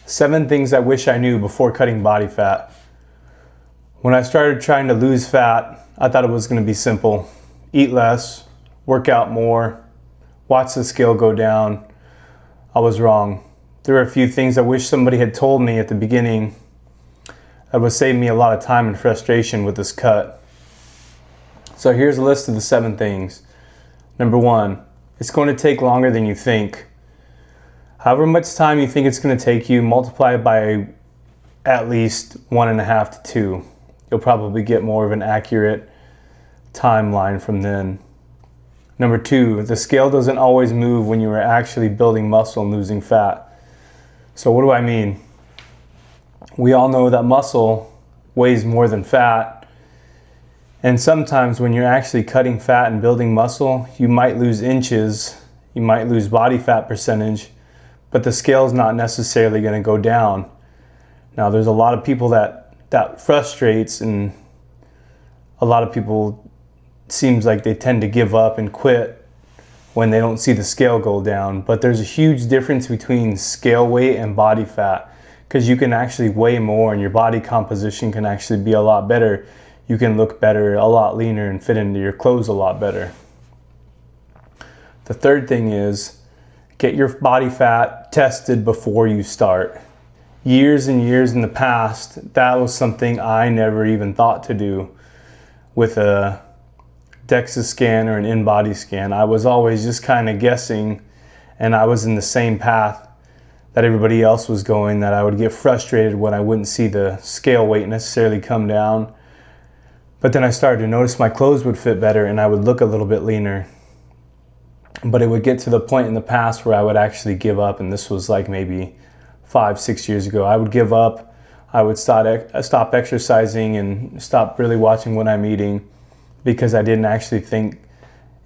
7 things I wish I knew before cutting body fat. When I started trying to lose fat, I thought it was going to be simple. Eat less, work out more, watch the scale go down. I was wrong. There are a few things I wish somebody had told me at the beginning that would save me a lot of time and frustration with this cut. So here's a list of the 7 things. Number 1, it's going to take longer than you think. However much time you think it's going to take you, multiply it by at least 1.5 to 2. You'll probably get more of an accurate timeline from then. Number 2, the scale doesn't always move when you are actually building muscle and losing fat. So what do I mean? We all know that muscle weighs more than fat. And sometimes when you're actually cutting fat and building muscle, you might lose inches, you might lose body fat percentage, but the scale is not necessarily going to go down. Now, there's a lot of people that frustrates, and a lot of people seems like they tend to give up and quit when they don't see the scale go down. But there's a huge difference between scale weight and body fat, because you can actually weigh more and your body composition can actually be a lot better. You can look better, a lot leaner, and fit into your clothes a lot better. The third thing is, get your body fat tested before you start. Years and years in the past, that was something I never even thought to do with a DEXA scan or an in-body scan. I was always just kind of guessing, and I was in the same path that everybody else was going, that I would get frustrated when I wouldn't see the scale weight necessarily come down. But then I started to notice my clothes would fit better and I would look a little bit leaner. But it would get to the point in the past where I would actually give up, and this was like maybe 5-6 years ago. I would give up. I would stop exercising and stop really watching what I'm eating, because I didn't actually think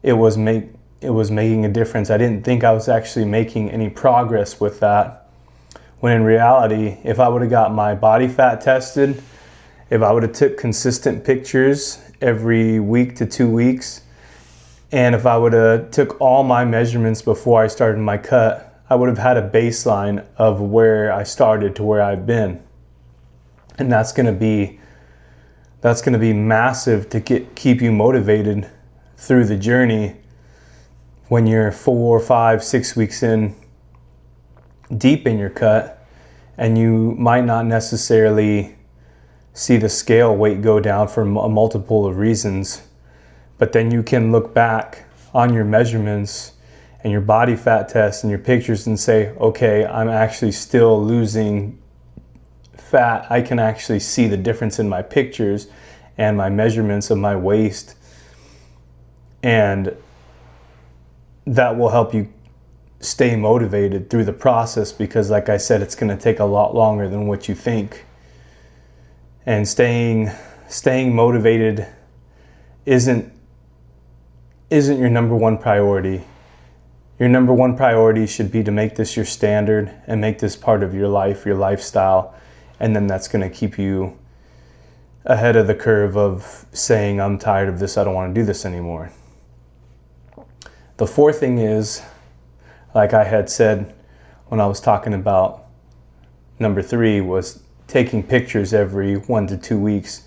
it was making a difference. I didn't think I was actually making any progress with that. When in reality, if I would have got my body fat tested, if I would have took consistent pictures every week to 2 weeks, and if I would have took all my measurements before I started my cut, I would have had a baseline of where I started to where I've been. And that's going to be massive to keep you motivated through the journey when you're 4, 5, 6 weeks in, deep in your cut, and you might not necessarily see the scale weight go down for a multiple of reasons. But then you can look back on your measurements and your body fat test and your pictures and say, okay, I'm actually still losing fat. I can actually see the difference in my pictures and my measurements of my waist. And that will help you stay motivated through the process, because like I said, it's going to take a lot longer than what you think. And staying motivated isn't your number one priority. Your number one priority should be to make this your standard and make this part of your life, your lifestyle. And then that's going to keep you ahead of the curve of saying, I'm tired of this, I don't want to do this anymore. The fourth thing is, like I had said when I was talking about number 3, was taking pictures every 1 to 2 weeks.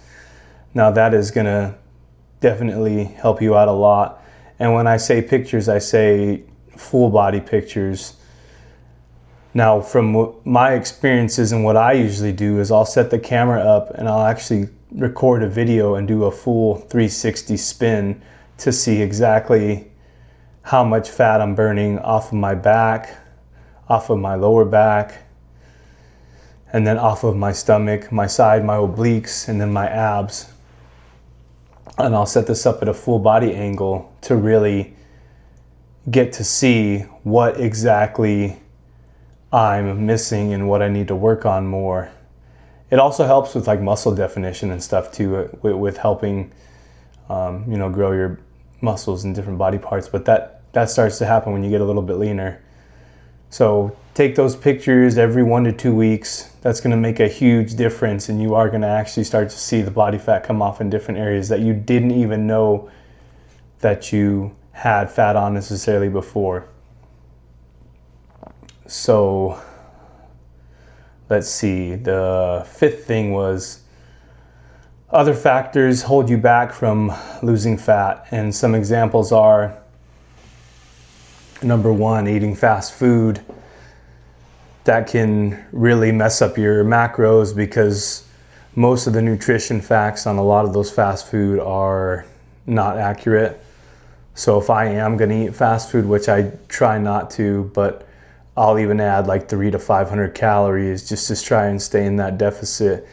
Now that is going to definitely help you out a lot. And when I say pictures, I say full body pictures. Now, from my experiences and what I usually do is I'll set the camera up and I'll actually record a video and do a full 360 spin to see exactly how much fat I'm burning off of my back, off of my lower back, and then off of my stomach, my side, my obliques, and then my abs. And I'll set this up at a full body angle to really get to see what exactly I'm missing and what I need to work on more. It also helps with like muscle definition and stuff too, with helping grow your muscles in different body parts. But that starts to happen when you get a little bit leaner. So take those pictures every 1 to 2 weeks. That's going to make a huge difference, and you are going to actually start to see the body fat come off in different areas that you didn't even know that you had fat on necessarily before. So let's see, the fifth thing was other factors hold you back from losing fat. And some examples are, number one, eating fast food. That can really mess up your macros because most of the nutrition facts on a lot of those fast food are not accurate. So if I am going to eat fast food, which I try not to, but I'll even add like 300 to 500 calories just to try and stay in that deficit.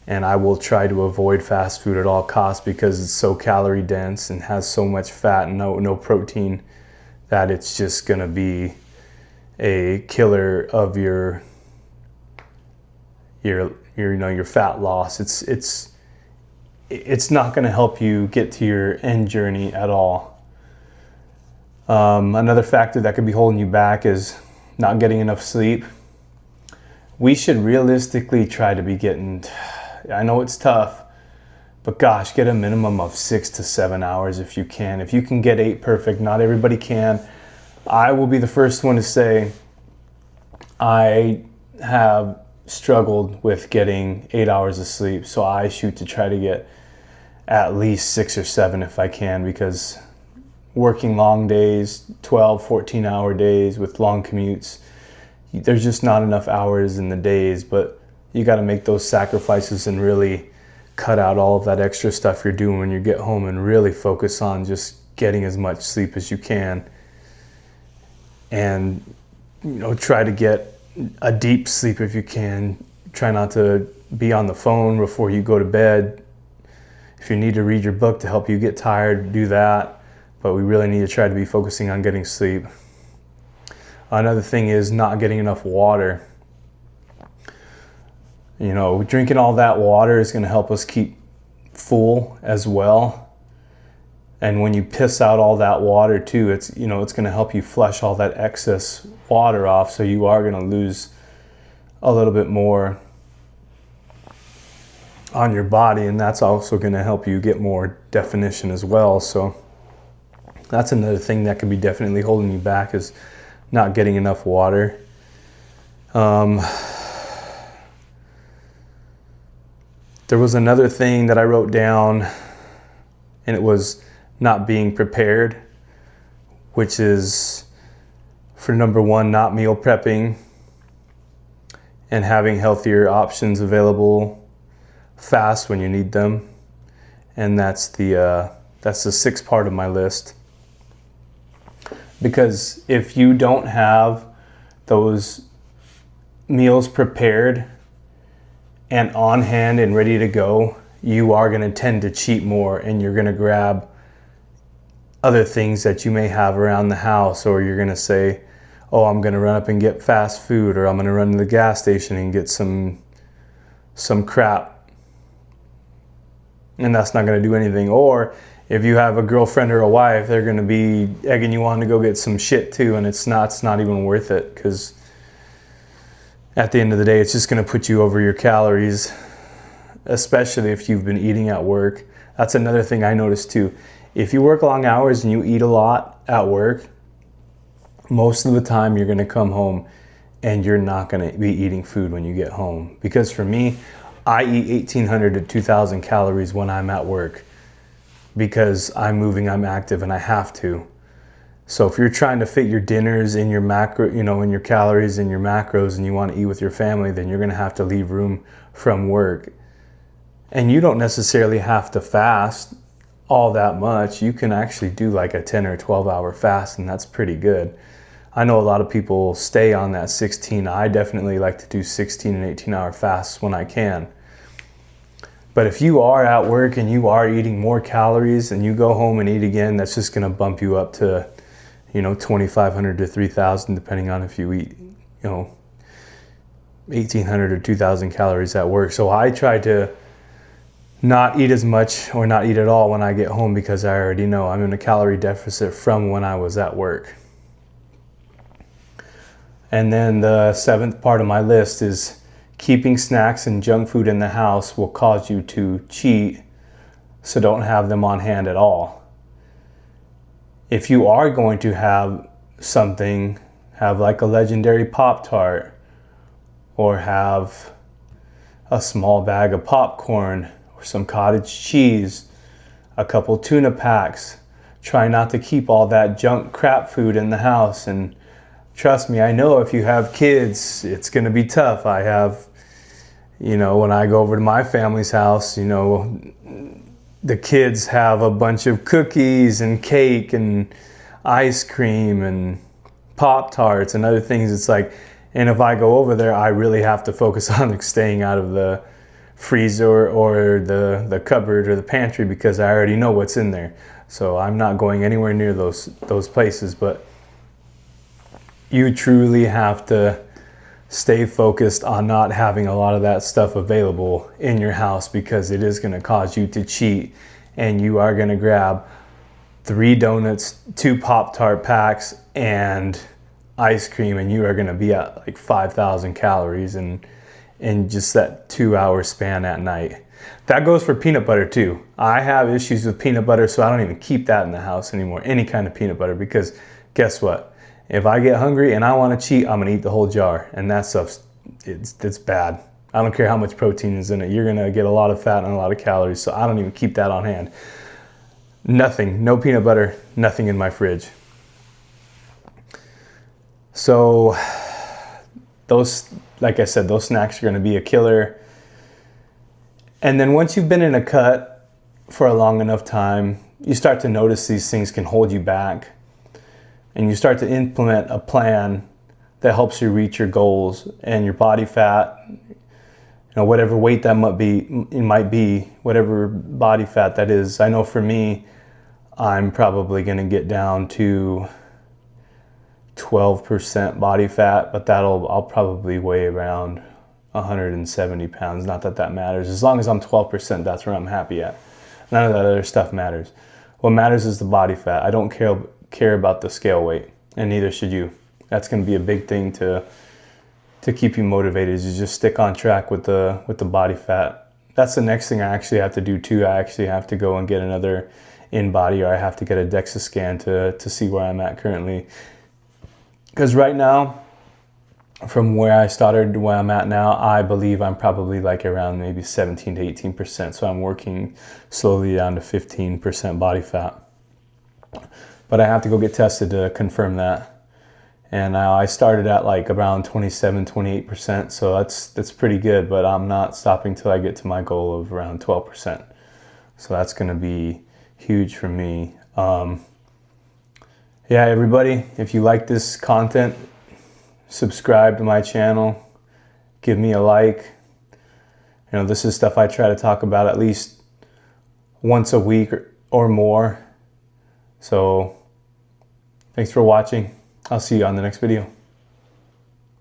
And I will try to avoid fast food at all costs because it's so calorie dense and has so much fat and no protein that it's just going to be a killer of your fat loss. It's not going to help you get to your end journey at all. Another factor that could be holding you back is not getting enough sleep. We should realistically try to be getting, I know it's tough, but gosh, get a minimum of 6 to 7 hours if you can. If you can get 8, perfect. Not everybody can. I will be the first one to say I have struggled with getting 8 hours of sleep, so I shoot to try to get at least 6 or 7 if I can, because working long days, 12, 14-hour days with long commutes, there's just not enough hours in the days, but you got to make those sacrifices and really cut out all of that extra stuff you're doing when you get home and really focus on just getting as much sleep as you can. And, try to get a deep sleep if you can. Try not to be on the phone before you go to bed. If you need to read your book to help you get tired, do that. But we really need to try to be focusing on getting sleep. Another thing is not getting enough water. Drinking all that water is going to help us keep full as well. And when you piss out all that water too, it's going to help you flush all that excess water off. So you are going to lose a little bit more on your body, and that's also going to help you get more definition as well. So that's another thing that could be definitely holding you back, is not getting enough water. There was another thing that I wrote down, and it was not being prepared, which is, for number one, not meal prepping and having healthier options available fast when you need them. And that's the sixth part of my list. Because if you don't have those meals prepared and on hand and ready to go, you are going to tend to cheat more, and you're going to grab other things that you may have around the house, or you're going to say, oh, I'm going to run up and get fast food, or I'm going to run to the gas station and get some crap. And that's not going to do anything. Or if you have a girlfriend or a wife, they're going to be egging you on to go get some shit too, and it's not even worth it, because at the end of the day, it's just going to put you over your calories, especially if you've been eating at work. That's another thing I noticed too. If you work long hours and you eat a lot at work, most of the time you're going to come home and you're not going to be eating food when you get home. Because for me, I eat 1,800 to 2,000 calories when I'm at work, because I'm moving, I'm active, and I have to. So if you're trying to fit your dinners in your macro, in your calories and your macros, and you want to eat with your family, then you're going to have to leave room from work. And you don't necessarily have to fast all that much. You can actually do like a 10 or 12 hour fast, and that's pretty good. I know a lot of people stay on that 16. I definitely like to do 16 and 18 hour fasts when I can. But if you are at work and you are eating more calories and you go home and eat again, that's just going to bump you up to 2,500 to 3,000, depending on if you eat 1,800 or 2,000 calories at work. So I try to not eat as much or not eat at all when I get home, because I already know I'm in a calorie deficit from when I was at work. And then the seventh part of my list is keeping snacks and junk food in the house will cause you to cheat, so don't have them on hand at all. If you are going to have something, have like a legendary Pop-Tart or have a small bag of popcorn or some cottage cheese, a couple tuna packs. Try not to keep all that junk crap food in the house. And trust me, I know if you have kids, it's going to be tough. I have, when I go over to my family's house, the kids have a bunch of cookies and cake and ice cream and Pop-Tarts and other things. It's like, and if I go over there, I really have to focus on staying out of the freezer or the cupboard or the pantry, because I already know what's in there. So I'm not going anywhere near those places. But you truly have to stay focused on not having a lot of that stuff available in your house, because it is going to cause you to cheat, and you are going to grab 3 donuts, 2 Pop-Tart packs, and ice cream, and you are going to be at like 5,000 calories in just that 2-hour span at night. That goes for peanut butter too. I have issues with peanut butter, so I don't even keep that in the house anymore, any kind of peanut butter, because guess what? If I get hungry and I want to cheat, I'm going to eat the whole jar, and that stuff's, it's bad. I don't care how much protein is in it. You're going to get a lot of fat and a lot of calories, so I don't even keep that on hand. Nothing, no peanut butter, nothing in my fridge. So those, like I said, those snacks are going to be a killer. And then once you've been in a cut for a long enough time, you start to notice these things can hold you back. And you start to implement a plan that helps you reach your goals and your body fat, whatever weight that might be, whatever body fat that is. I know for me, I'm probably going to get down to 12% body fat, but I'll probably weigh around 170 pounds. Not that that matters. As long as I'm 12%, that's where I'm happy at. None of that other stuff matters. What matters is the body fat. I don't care about the scale weight, and neither should you. That's going to be a big thing to keep you motivated, is you just stick on track with the body fat. That's the next thing I actually have to do too. I actually have to go and get another InBody, or I have to get a DEXA scan to see where I'm at currently. Because right now, from where I started to where I'm at now, I believe I'm probably like around maybe 17 to 18%. So I'm working slowly down to 15% body fat. But I have to go get tested to confirm that. And I started at like around 27, 28%. So that's pretty good, but I'm not stopping till I get to my goal of around 12%. So that's going to be huge for me. Yeah, everybody, if you like this content, subscribe to my channel, give me a like. This is stuff I try to talk about at least once a week or more. So thanks for watching. I'll see you on the next video.